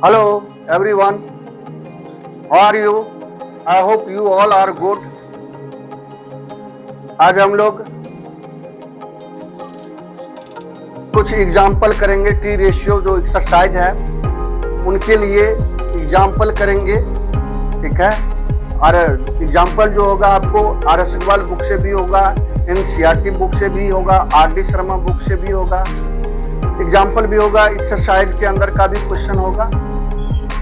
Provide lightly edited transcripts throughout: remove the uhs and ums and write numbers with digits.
Hello everyone, how are you? I hope you all are good. आज हम लोग कुछ एग्जाम्पल करेंगे टी रेशियो जो एक्सरसाइज है उनके लिए एग्जाम्पल करेंगे, ठीक है। और एग्जाम्पल जो होगा आपको आर एस अग्रवाल बुक से भी होगा, एनसीईआरटी बुक से भी होगा, आर डी शर्मा बुक से भी होगा, एग्जाम्पल भी होगा, एक्सरसाइज के अंदर का भी क्वेश्चन होगा।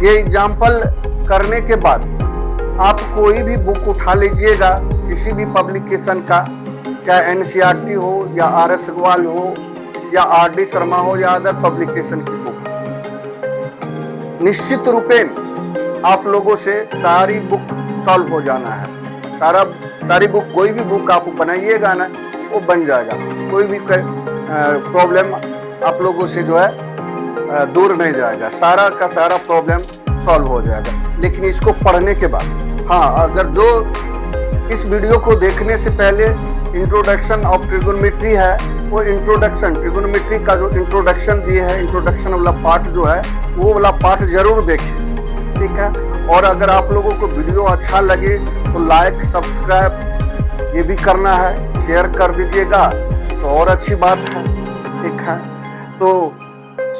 ये एग्जाम्पल करने के बाद आप कोई भी बुक उठा लीजिएगा किसी भी पब्लिकेशन का, चाहे एनसीईआरटी हो या आर एस अग्रवाल हो या आर डी शर्मा हो या अदर पब्लिकेशन की बुक, निश्चित रूपेण आप लोगों से सारी बुक सॉल्व हो जाना है। सारी बुक, कोई भी बुक आप बनाइएगा ना वो बन जाएगा, कोई भी प्रॉब्लम आप लोगों से जो है दूर नहीं जाएगा, सारा का सारा प्रॉब्लम सॉल्व हो जाएगा। लेकिन इसको पढ़ने के बाद, हाँ, अगर जो इस वीडियो को देखने से पहले इंट्रोडक्शन ऑफ ट्रिगोनोमेट्री है, वो इंट्रोडक्शन ट्रिगोनोमेट्री का जो इंट्रोडक्शन दिए है, इंट्रोडक्शन वाला पार्ट जो है वो वाला पार्ट जरूर देखें, ठीक है। और अगर आप लोगों को वीडियो अच्छा लगे तो लाइक सब्सक्राइब ये भी करना है, शेयर कर दीजिएगा तो और अच्छी बात है, ठीक है। तो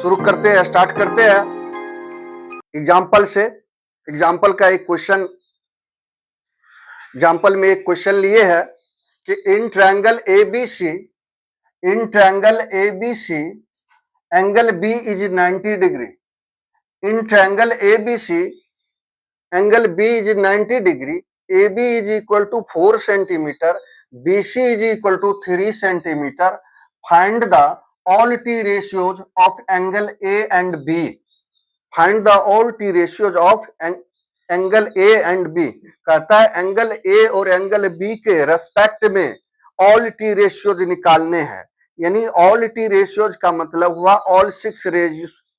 शुरू करते हैं, स्टार्ट करते हैं एग्जाम्पल से। एग्जाम्पल का एक क्वेश्चन, एग्जाम्पल में एक क्वेश्चन लिए है कि in triangle ABC angle B is 90 degree. In triangle ABC angle B is 90 degree, AB is equal to 4 centimetre, BC is equal to 3 centimetre. Find the all T ratios of angle A and B. Find the all T ratios of angle A and B. कहता है angle A और angle B के respect में all T ratios निकालने हैं। यानी all T ratios का मतलब हुआ all 6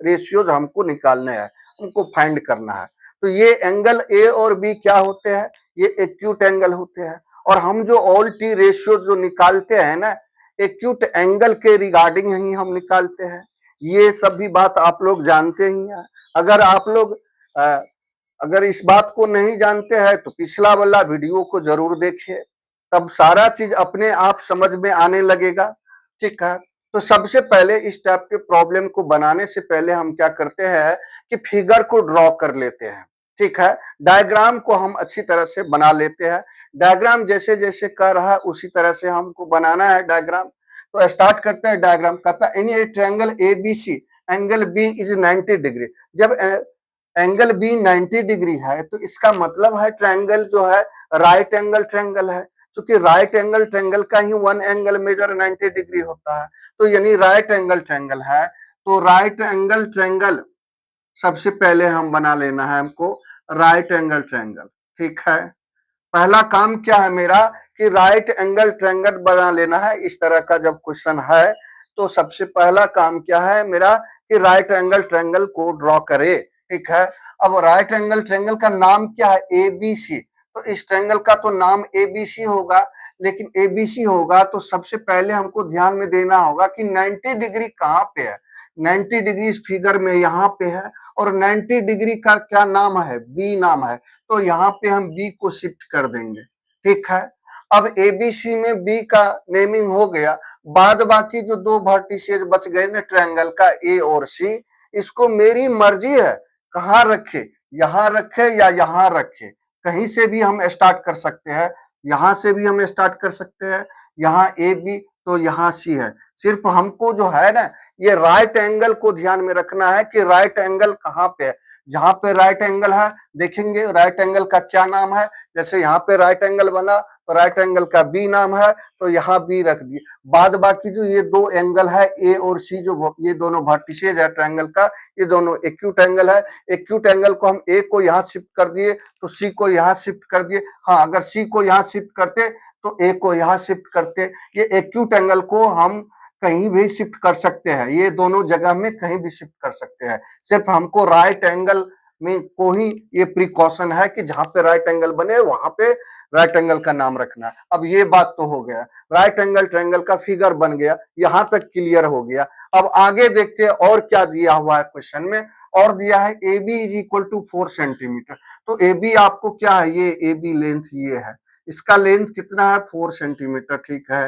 ratios हमको निकालने हैं, हमको फाइंड करना है। तो ये एंगल A और B क्या होते हैं? ये एक्यूट एंगल होते हैं। और हम जो all T ratios जो निकालते हैं ना, एक्यूट एंगल के रिगार्डिंग ही हम निकालते हैं। ये सभी बात आप लोग जानते ही हैं। अगर आप लोग अगर इस बात को नहीं जानते हैं तो पिछला वाला वीडियो को जरूर देखिए, तब सारा चीज अपने आप समझ में आने लगेगा, ठीक है। तो सबसे पहले इस टाइप के प्रॉब्लम को बनाने से पहले हम क्या करते हैं कि फिगर को ड्रॉ कर लेते हैं, ठीक है। डायग्राम को हम अच्छी तरह से बना लेते हैं। डायग्राम जैसे जैसे कर रहा है उसी तरह से हमको बनाना है डायग्राम। तो स्टार्ट करते हैं डायग्राम। कहता है in a triangle ABC angle B is 90 degree. जब एंगल B 90 डिग्री है तो इसका मतलब है ट्रायंगल जो है राइट एंगल ट्रायंगल है, क्योंकि राइट एंगल ट्रायंगल का ही वन एंगल मेजर 90 डिग्री होता है। तो यानी राइट एंगल ट्रायंगल है। तो राइट एंगल ट्रायंगल सबसे पहले हम बना लेना है हमको राइट एंगल ट्रायंगल, ठीक है। पहला काम क्या है मेरा कि राइट एंगल ट्रायंगल बना लेना है। इस तरह का जब क्वेश्चन है तो सबसे पहला काम क्या है मेरा कि राइट एंगल ट्रायंगल को ड्रॉ करे, ठीक है। अब राइट एंगल ट्रायंगल का नाम क्या है? ABC। तो इस ट्रायंगल का तो नाम ABC होगा, लेकिन ABC होगा तो सबसे पहले हमको ध्यान में देना होगा कि 90 डिग्री कहाँ पे है। 90 डिग्री इस फिगर में यहाँ पे है और 90 डिग्री का क्या नाम है? B नाम है। तो यहाँ पे हम B को शिफ्ट कर देंगे, ठीक है। अब ABC में B का नेमिंग हो गया। बाद बाकी जो दो वर्टिसेज बच गए ना ट्रायंगल का A और C, इसको मेरी मर्जी है कहाँ रखे, यहाँ रखे या यहाँ रखे, कहीं से भी हम स्टार्ट कर सकते हैं। यहाँ से भी हम स्टार्ट कर सकते हैं, यहाँ AB तो यहाँ C है। सिर्फ हमको जो है ना ये राइट एंगल को ध्यान में रखना है कि राइट एंगल कहाँ पे है। जहां पे राइट एंगल है देखेंगे राइट एंगल का क्या नाम है। जैसे यहाँ पे राइट एंगल बना तो राइट एंगल का B नाम है, तो यहाँ B रख दिए। बाद बाकी जो ये दो एंगल है A और C, जो ये दोनों वर्टिसेज है ट्रायंगल का, ये दोनों एक्यूट एंगल है। एक्यूट एंगल को हम A को यहाँ शिफ्ट कर दिए तो C को यहाँ शिफ्ट कर दिए। हाँ, अगर C को यहाँ शिफ्ट करते तो A को यहाँ शिफ्ट करते। ये एक्यूट एंगल को हम कहीं भी शिफ्ट कर सकते हैं, ये दोनों जगह में कहीं भी शिफ्ट कर सकते हैं। सिर्फ हमको राइट एंगल में को ही ये प्रिकॉशन है कि जहां पे राइट एंगल बने वहां पे राइट एंगल का नाम रखना है। अब ये बात तो हो गया, राइट एंगल ट्रायंगल का फिगर बन गया, यहां तक क्लियर हो गया। अब आगे देखते हैं और क्या दिया हुआ है क्वेश्चन में। और दिया है A B is equal to 4 centimetre. तो ए बी आपको क्या है, ये ए बी लेंथ ये है, इसका लेंथ कितना है 4 सेंटीमीटर, ठीक है,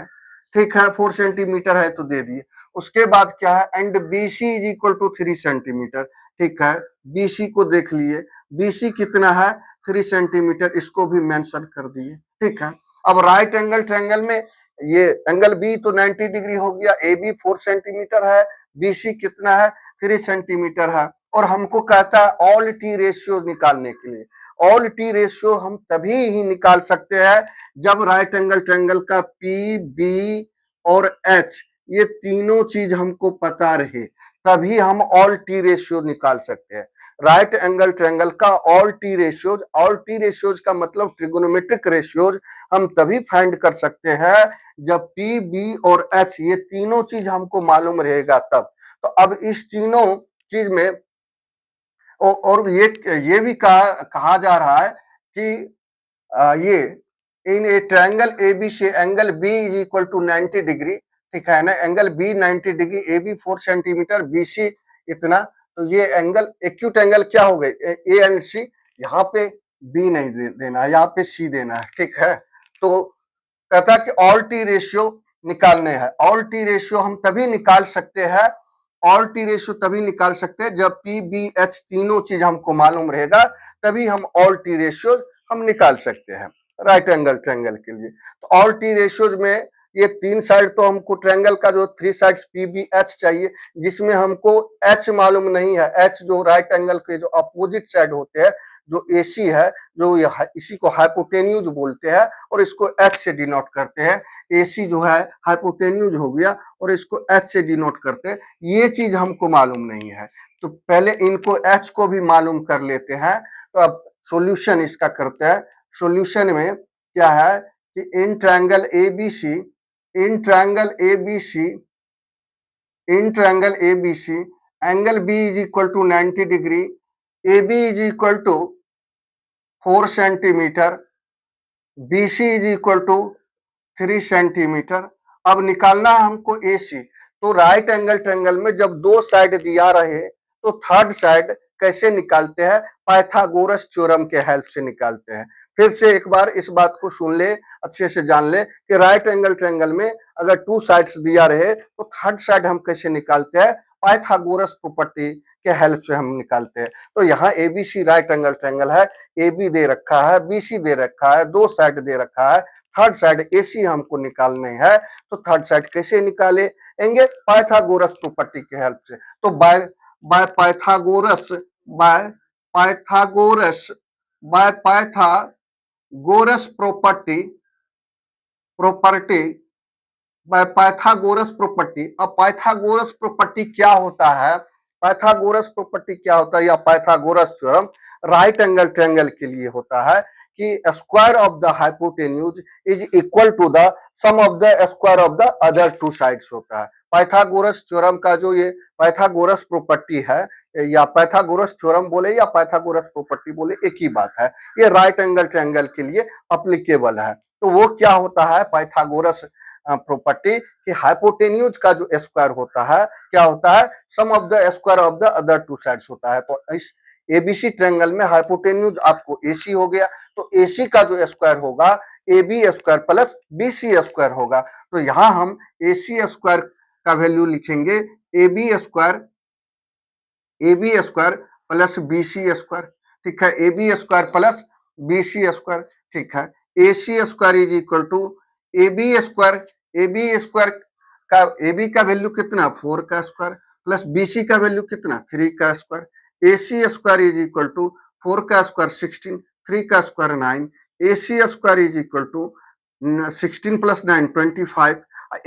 ठीक है 4 सेंटीमीटर है तो दे दिए। उसके बाद क्या है, and B C is equal to 3 centimetre, ठीक है, बी सी को देख लिए, बी सी कितना है 3 सेंटीमीटर, इसको भी मेंशन कर दिए, ठीक है। अब राइट एंगल ट्रायंगल में ये एंगल बी तो 90 डिग्री हो गया, ए बी 4 सेंटीमीटर है, बी सी कितना है 3 सेंटीमीटर है, और हमको कहता है ऑल टी रेशियो निकालने के लिए। ऑल टी रेशियो हम तभी ही निकाल सकते हैं जब राइट एंगल ट्रायंगल का पी बी और एच ये तीनों चीज हमको पता रहे, तभी हम ऑल टी रेशियो निकाल सकते हैं। राइट एंगल ट्रायंगल का ऑल टी रेशियोज का मतलब ट्रिगोनोमेट्रिक रेशियोज हम तभी फाइंड कर सकते हैं जब पी बी और एच ये तीनों चीज हमको मालूम रहेगा तब। तो अब इस तीनों चीज में और ये भी कहा जा रहा है कि ये in a triangle A B से angle B is equal to 90 degree, ठीक है ना, angle B 90 degree, A B 4 centimetre, B C इतना, तो ये एंगल एक्यूट एंगल क्या हो गए ए एंड सी, यहाँ पे बी नहीं देना है, यहाँ पे सी देना है, ठीक है। तो कहता है कि ऑल टी रेशियो निकालने हैं। ऑल टी रेशियो हम तभी निकाल सकते हैं, ऑल टी रेशियो तभी निकाल सकते हैं जब पी बी एच तीनों चीज हमको मालूम रहेगा, तभी हम ऑल टी रेशियो हम निकाल सकते हैं राइट एंगल ट्रायंगल के लिए। तो ऑल टी रेशियोज में ये तीन साइड तो हमको ट्रायंगल का जो 3 साइड्स पी बी एच चाहिए, जिसमें हमको एच मालूम नहीं है, एच जो राइट एंगल के जो अपोजिट साइड होते हैं, जो एसी है, जो इसी को हाइपोटेन्यूज बोलते हैं और इसको एच से डिनोट करते हैं। एसी जो है हाइपोटेन्यूज हो गया और इसको एच से डिनोट करते हैं, ये चीज हमको मालूम नहीं है, तो पहले इनको एच को भी मालूम कर लेते हैं। तो अब सॉल्यूशन इसका करते हैं। सॉल्यूशन में क्या है कि in triangle A B C, in triangle A B C, in triangle A B C angle B is equal to 90 degree, A B is equal to 4 centimetre, B C is equal to 3 centimetre. अब निकालना हमको ए सी। तो right angle triangle में जब दो side दिया रहे तो थर्ड साइड कैसे निकालते हैं, पाइथागोरस थ्योरम के हेल्प से निकालते हैं। फिर से एक बार इस बात को सुन ले, अच्छे से जान ले कि राइट एंगल ट्रायंगल में अगर 2 साइड्स दिया रहे तो थर्ड साइड हम कैसे निकालते हैं, पाइथागोरस प्रॉपर्टी के हेल्प से हम निकालते हैं। तो यहाँ एबीसी राइट एंगल ट्रायंगल है, ए बी दे रखा है, बी सी दे रखा है, 2 साइड दे रखा है, थर्ड साइड एसी हमको निकालने है। तो थर्ड साइड कैसे निकालेंगे, पाइथागोरस प्रॉपर्टी के हेल्प से। तो by Pythagoras property by Pythagoras property. अब पाइथागोरस प्रॉपर्टी क्या होता है, पाइथागोरस प्रॉपर्टी क्या होता है या Pythagoras theorem right angle triangle के लिए होता है कि square of the hypotenuse is equal to the sum of the square of the other 2 sides होता है। पाइथागोरस थ्योरम का जो ये पाइथागोरस प्रॉपर्टी है, या पाइथागोरस थ्योरम बोले या पाइथागोरस प्रॉपर्टी बोले एक ही बात है, ये राइट एंगल ट्रायंगल के लिए अप्लीकेबल है। तो वो क्या होता है प्रॉपर्टी कि हाइपोटेन्यूज का जो स्क्वायर होता है क्या होता है, sum of the square of the other 2 sides होता है। तो इस एबीसी ट्रायंगल में हाइपोटेन्यूज आपको एसी हो गया, तो एसी का जो स्क्वायर होगा A B square plus B C square होगा। तो यहाँ हम एसी स्क्वायर का वैल्यू लिखेंगे A B square plus B C square, ठीक है, A B square plus B C square, ठीक है। A C square is equal to A B square का ए बी का वैल्यू कितना 4 का स्क्वायर प्लस बी सी का वैल्यू कितना 3 का square, A C square is equal to 4 का स्क्वायर 16, 3 का square 9, A C square is equal to 16 plus 9 25।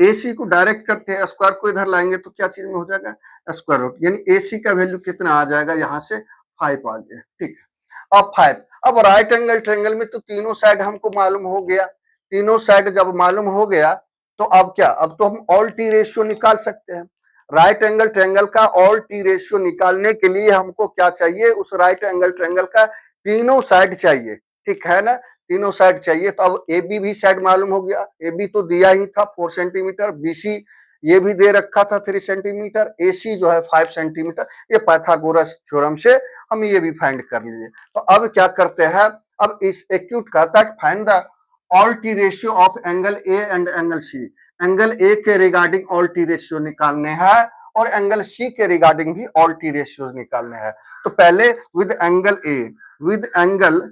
A C को डायरेक्ट करते हैं, स्क्वायर को इधर लाएंगे तो क्या चीज में हो जाएगा स्क्वायर रूट, यानी ए सी का वैल्यू कितना आ जाएगा यहाँ से 5 आ गया, ठीक है। अब 5, अब राइट एंगल ट्रायंगल में तो तीनों साइड हमको मालूम हो गया, तीनों साइड जब मालूम हो गया तो अब क्या, अब तो हम ऑल टी रेशियो निकाल सकते हैं। राइट एंगल ट्रायंगल का ऑल टी रेशियो निकालने के लिए हमको क्या चाहिए, उस राइट एंगल ट्रायंगल का तीनों साइड चाहिए, ठीक है ना, तीनों साइड चाहिए। तो अब ए बी भी साइड मालूम हो गया, ए बी तो दिया ही था 4 सेंटीमीटर, बी सी ये भी दे रखा था 3 सेंटीमीटर, AC जो है 5 सेंटीमीटर। ये पाइथागोरस थ्योरम से हम ये भी फाइंड कर लिए। तो अब क्या करते हैं, अब इस एक्यूट कहता है find the all T ratio of angle A and angle C. Angle A के रिगार्डिंग ऑल टी रेशियो निकालने हैं और एंगल सी के रिगार्डिंग भी ऑल टी रेशियो निकालने हैं। तो पहले with angle A, with angle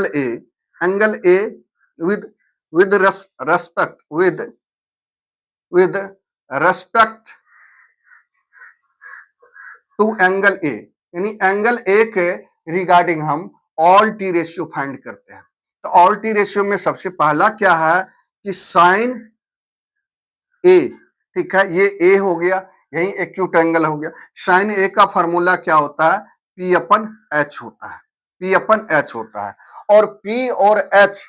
A, angle A with respect with respect to angle A, यानी एंगल ए के रिगार्डिंग हम ऑल टी रेशियो फाइंड करते हैं। तो ऑल टी रेशियो में सबसे पहला क्या है कि साइन ए, ठीक है, ये ए हो गया, यही एक्यूट एंगल हो गया। साइन ए का फॉर्मूला क्या होता है, पी अपन एच होता है, पी अपन एच होता है। और पी और एच,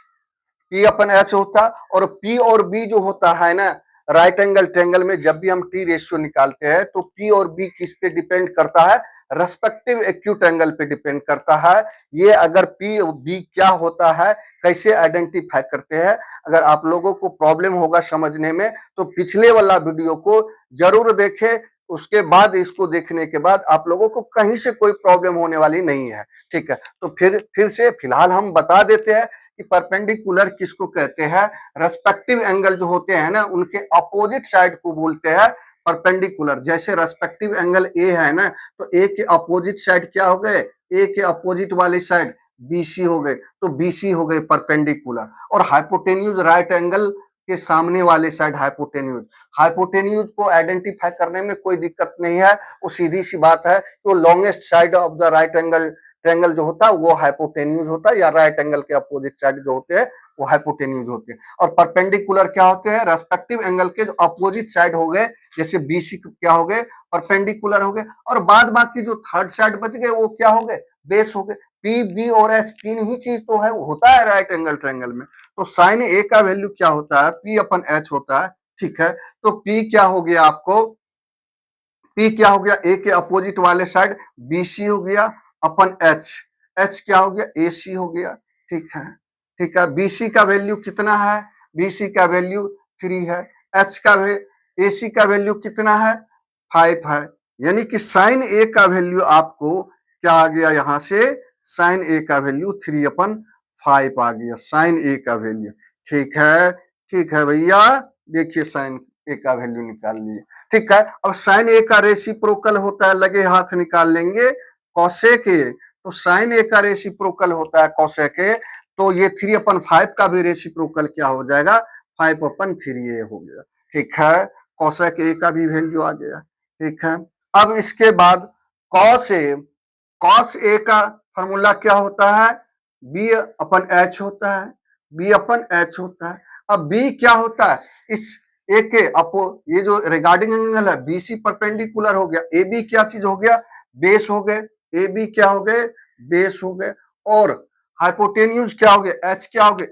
पी अपन एच होता, और पी और बी जो होता है ना राइट एंगल ट्रायंगल में, जब भी हम टी रेशियो निकालते हैं तो पी और बी किस पे डिपेंड करता है, रेस्पेक्टिव एक्यूट एंगल पे डिपेंड करता है। ये अगर पी और बी क्या होता है, कैसे आइडेंटिफाई करते हैं, अगर आप लोगों को प्रॉब्लम होगा समझने में तो पिछले वाला वीडियो को जरूर देखें। उसके बाद इसको देखने के बाद आप लोगों को कहीं से कोई प्रॉब्लम होने वाली नहीं है, ठीक है। तो फिर से फिलहाल हम बता देते हैं कि परपेंडिकुलर किसको कहते हैं, रेस्पेक्टिव एंगल जो होते हैं ना उनके अपोजिट साइड को बोलते हैं परपेंडिकुलर। जैसे रेस्पेक्टिव एंगल ए है ना, तो ए के अपोजिट साइड क्या हो गए, ए के अपोजिट वाली साइड BC हो गए, तो BC हो गए परपेंडिकुलर। और हाइपोटेन्यूज राइट एंगल के सामने वाले साइड हाइपोटेन्यूज, हाइपोटेन्यूज को आइडेंटिफाई करने में कोई दिक्कत नहीं है, वो सीधी सी बात है कि वो longest side of the right angle triangle जो होता है वो हाइपोटेन्यूज होता है, या राइट एंगल के अपोजिट साइड जो होते हैं वो हाइपोटेन्यूज होते हैं। और परपेंडिकुलर क्या होते हैं, रेस्पेक्टिव एंगल के जो अपोजिट साइड हो गए, जैसे BC क्या हो गए, परपेंडिकुलर हो गए। और बाद बाकी जो थर्ड साइड बच गए वो क्या हो गए, बेस हो गए। P, B और H तीन ही चीज तो है होता है राइट एंगल ट्रायंगल में। तो साइन ए का वैल्यू क्या होता है, P अपन H होता है, ठीक है। तो P क्या हो गया आपको, P क्या हो गया, A के अपोजिट वाले साइड BC हो गया अपन H, H क्या हो गया, AC हो गया, ठीक है, ठीक है। BC का वैल्यू कितना है, BC का वैल्यू 3 है, H का AC का वैल्यू कितना है, 5 है। यानी कि साइन ए का वैल्यू आपको क्या आ गया, यहां से साइन ए का वैल्यू 3/5 आ गया, साइन ए का वैल्यू, ठीक है भैया। देखिए साइन ए का वैल्यू निकाल लिए, ठीक है। अब साइन ए का रेसिप्रोकल होता है, लगे हाथ निकाल लेंगे, कॉसेक ए। तो साइन ए का रेसिप्रोकल होता है कॉसेक ए, तो ये 3/5 का भी रेसिप्रोकल क्या हो जाएगा, 5/3a हो गया, ठीक है। कॉसेक ए का भी वैल्यू आ गया, ठीक है। अब इसके बाद कॉस ए, कॉस ए का फॉर्मूला क्या होता है, B/H होता है, B/H होता है। अब B क्या होता है, इस ए के ये जो रिगार्डिंग एंगल है BC परपेंडिकुलर हो गया, AB क्या चीज हो गया, बेस हो गए, AB क्या हो गए, बेस हो गए। और हाइपोटेन्यूज क्या हो गया, H क्या हो गया,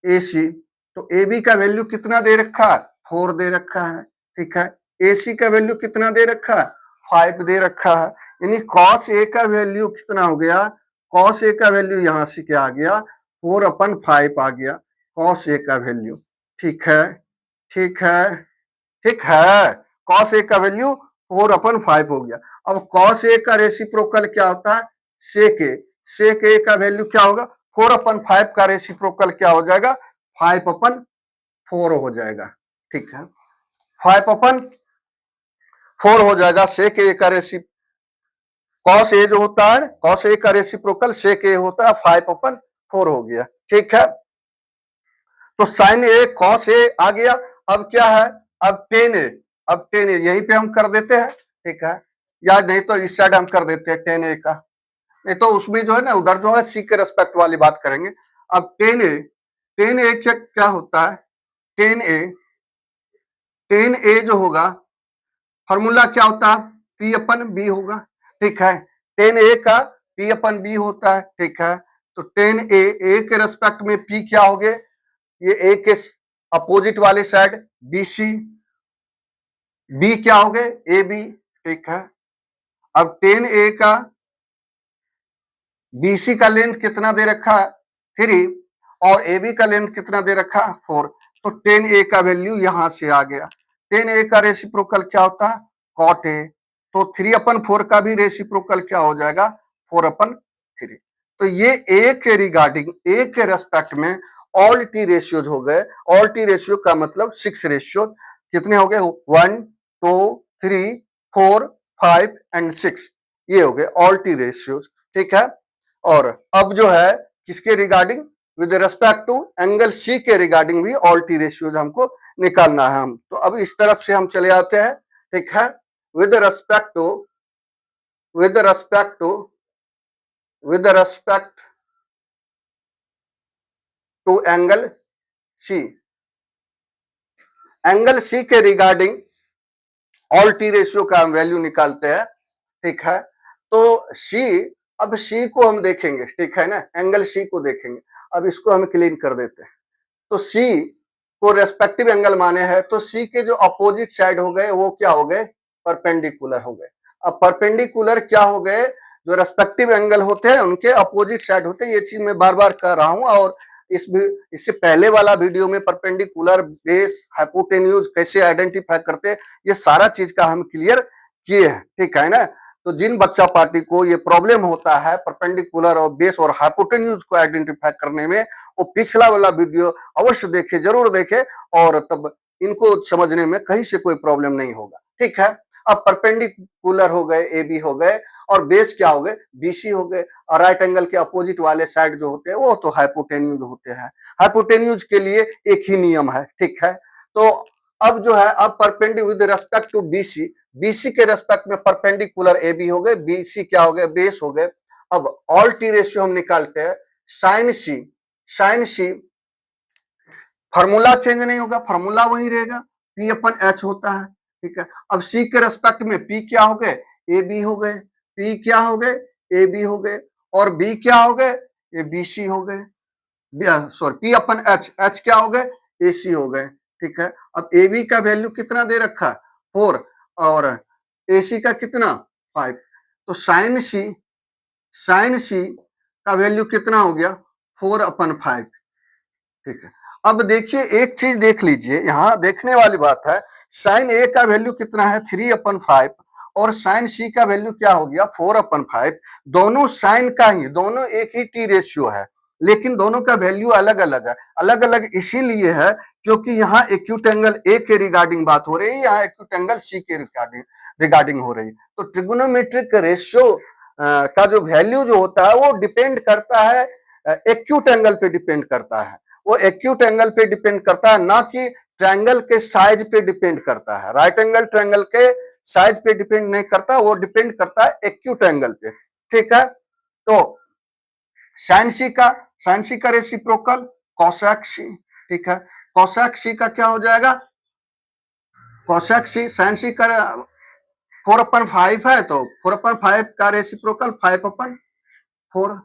AC। तो AB का वैल्यू कितना दे रखा है, 4 दे रखा है, ठीक है। AC का वैल्यू कितना दे रखा है, 5 दे रखा है। यानी cos A का वैल्यू कितना हो गया, cos A का वैल्यू यहां से क्या आ गया, 4/5 आ गया cos A का वैल्यू, ठीक है, ठीक है, ठीक है। cos A का वैल्यू 4/5 हो गया। अब cos A का रेसिप्रोकल क्या होता है, sec A, sec A का वैल्यू क्या होगा, 4/5 का रेसिप्रोकल क्या हो जाएगा, 5/4 हो जाएगा, ठीक है। 5/4 हो जाएगा sec A का cos A जो होता है, cos A का रेसिप्रोकल sec A होता है, 5/4 हो गया, ठीक है। तो sin A cos A आ गया। अब क्या है, अब tan A, अब tan A यहीं पे हम कर देते हैं, ठीक है, या नहीं तो इस साइड हम कर देते हैं tan A का, नहीं तो उसमें जो है ना उधर जो है C के रेस्पेक्ट वाली बात करेंगे। अब tan A क्या होता है, tan A जो होगा फॉर्मूला क्या होता है, P/B होगा, ठीक है। tan A का P/B होता है, ठीक है। तो tan A के रेस्पेक्ट में P क्या हो गए, ये A के अपोजिट वाले साइड BC, B क्या हो गए, AB, ठीक है। अब tan A का BC का लेंथ कितना दे रखा है, 3, और AB का लेंथ कितना दे रखा है, 4। तो टेन ए का वैल्यू यहां से आ गया। टेन ए का रेसिप्रोकल क्या होता है? Cot A. तो 3/4 का भी रेसिप्रोकल क्या हो जाएगा? 4/3। तो ये ए के रिगार्डिंग, ए के रेस्पेक्ट में ऑल टी रेशियोज हो गए। ऑल टी रेशियो का मतलब 6 रेशियो कितने हो गए? 1 2 3 4 5 एंड 6, ये हो गए ऑल टी रेशियोज। ठीक है। और अब जो है किसके regarding? With respect to angle C के रिगार्डिंग भी ऑल टी रेशियोज हमको निकालना है। हम तो अब इस तरफ से हम चले आते हैं। ठीक है। With respect to with respect to with respect to angle C, angle C के रिगार्डिंग ऑल टी रेशियो का हम वैल्यू निकालते हैं। ठीक है। तो सी, अब सी को हम देखेंगे। ठीक है ना, एंगल सी को देखेंगे। अब इसको हम क्लीन कर देते हैं। तो सी को रेस्पेक्टिव एंगल माने हैं, तो सी के जो अपोजिट साइड हो गए वो क्या हो गए? परपेंडिकुलर हो गए। अब परपेंडिकुलर क्या हो गए? जो रेस्पेक्टिव एंगल होते हैं उनके अपोजिट साइड होते हैं। ये चीज मैं बार बार कह रहा हूं। और इससे पहले वाला वीडियो में परपेंडिकुलर, बेस, हाइपोटेन्यूज कैसे आइडेंटिफाई करते हैं, ये सारा चीज का हम क्लियर किए हैं। ठीक है ना। तो जिन बच्चा पार्टी को ये प्रॉब्लम होता है परपेंडिकुलर और बेस और हाइपोटेन्यूज को आइडेंटिफाई करने में, वो पिछला वाला वीडियो अवश्य देखे, जरूर देखे, और तब इनको समझने में कहीं से कोई प्रॉब्लम नहीं होगा। ठीक है। अब परपेंडिकुलर हो गए, ए बी हो गए, और बेस क्या हो गए? बीसी हो गए। और राइट एंगल के अपोजिट वाले साइड जो होते हैं वो तो हाइपोटेन्यूज होते हैं। हाइपोटेन्यूज के लिए एक ही नियम है। ठीक है। तो अब जो है, अब perpendicular with respect to BC, BC के रेस्पेक्ट में परपेंडिकुलर ए बी हो गए, बीसी क्या हो गए? बेस हो गए। अब ऑल टी रेशियो हम निकालते हैं। साइन सी, साइन सी फॉर्मूला चेंज नहीं होगा, फॉर्मूला वही रहेगा, P/H होता है। ठीक है। अब सी के रेस्पेक्ट में P क्या हो गए? ए बी हो गए। P क्या हो गए? ए बी हो गए। और B क्या हो गए? ये बी सी हो गए। सॉरी, P/H, H क्या हो गए? ए सी हो गए। ठीक है। अब ए बी का वैल्यू कितना दे रखा? 4, और ए सी का कितना? 5। तो साइन सी का वैल्यू कितना हो गया? 4/5। ठीक है। अब देखिए एक चीज देख लीजिए, यहां देखने वाली बात है। साइन ए का वैल्यू कितना है? 3/5, और साइन सी का वैल्यू क्या हो गया? 4/5। दोनों साइन का ही, दोनों एक ही टी रेशियो है, लेकिन दोनों का वैल्यू अलग अलग है। अलग अलग इसीलिए है क्योंकि यहाँ एक्यूट एंगल ए के रिगार्डिंग बात हो रही है, यहाँ एक्यूट एंगल सी के रिगार्डिंग हो रही है। तो ट्रिगोनोमेट्रिक रेशियो का जो वैल्यू जो होता है वो डिपेंड करता है, एक्यूट एंगल पे डिपेंड करता है। वो एक्यूट एंगल पे डिपेंड करता है, ना कि ट्रायंगल के साइज पे डिपेंड करता है। राइट एंगल ट्रायंगल के साइज पे डिपेंड नहीं करता, वो डिपेंड करता है एक्यूट एंगल पे। ठीक है। तो साइन सी का रेसिप्रोकल कोसेक सी। ठीक है। कोसेक सी का क्या हो जाएगा? कोसेक सी, साइन सी का 4/5 है, तो 4/5 का रेसिप्रोकल 5/4।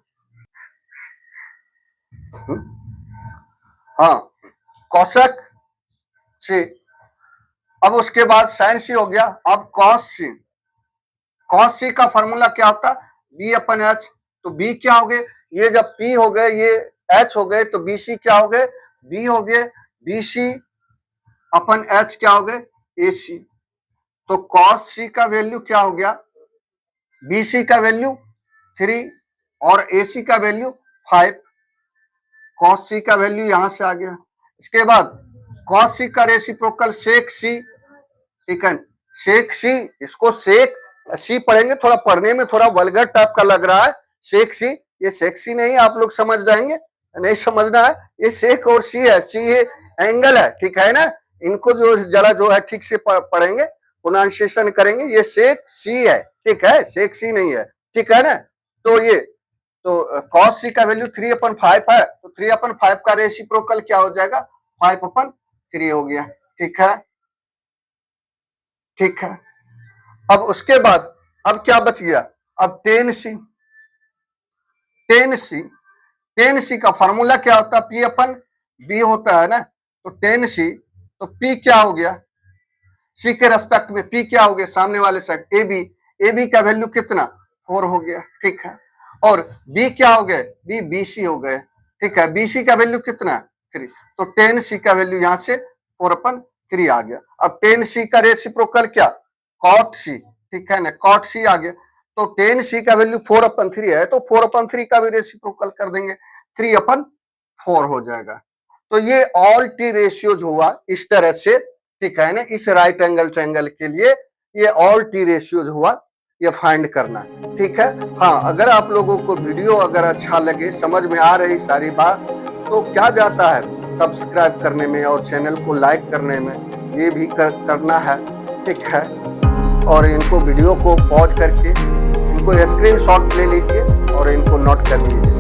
हाँ, कोसेक सी। अब उसके बाद साइन सी हो गया। अब कॉस सी, कॉस सी का फॉर्मूला क्या होता? B/H। तो B क्या हो गए? ये जब P हो गए, ये H हो गए, तो BC क्या हो गए? B हो गए। BC/H क्या हो गए? AC। तो कॉस सी का वैल्यू क्या हो गया? BC का वैल्यू 3 और AC का वैल्यू 5। कॉस सी का वैल्यू यहां से आ गया। इसके बाद कॉस सी का रेसिप्रोकल सेक सी। ठीक है। सेक सी, इसको सेक सी पढ़ेंगे, थोड़ा पढ़ने में थोड़ा वल्गर टाइप का लग रहा है। सेक सी, ये सेक्सी नहीं, आप लोग समझ जाएंगे, नहीं समझना है। ये सेक और सी है, सी ये एंगल है। ठीक है ना। इनको जो जरा जो है ठीक से पढ़ेंगे, प्रोनाउंसिएशन करेंगे। ये सेक सी है। ठीक है, सेक सी नहीं है। ठीक है ना। तो ये तो कॉस सी का वैल्यू 3/5 है, तो 3/5 का रेसिप्रोकल क्या हो जाएगा? 5/3 हो गया। ठीक है। ठीक है। अब उसके बाद अब क्या बच गया? अब टेन सी, टेन सी, टेन सी का फॉर्मूला क्या होता है? P/B होता है ना। तो टेन सी, तो P क्या हो गया? सी के रेस्पेक्ट में P क्या हो गया? सामने वाले side A B, A B का वैल्यू कितना? 4 हो गया। ठीक है। और B क्या हो गए? B BC हो गए। ठीक है। BC का वैल्यू कितना? 3। तो tan c का वैल्यू यहाँ से 4/3 आ गया। अब tan c का रेसिप्रोकल क्या, cot c, ठीक है ना, cot c आ गया। तो tan c का वैल्यू 4/3 है, तो 4/3 का भी रेसिप्रोकल कर देंगे, 3/4 हो जाएगा। तो ये ऑल टी रेशियोज हुआ इस तरह से, ठीक है ना। इस राइट एंगल ट्रायंगल के लिए ये ऑल टी रेशियोज हुआ, ये फाइंड करना, ठीक है। हाँ, अगर आप लोगों को वीडियो अगर अच्छा लगे, समझ में आ रही सारी बात, तो क्या जाता है सब्सक्राइब करने में और चैनल को लाइक करने में, ये भी करना है, ठीक है। और इनको वीडियो को पॉज करके इनको स्क्रीनशॉट ले लीजिए और इनको नोट कर लीजिए।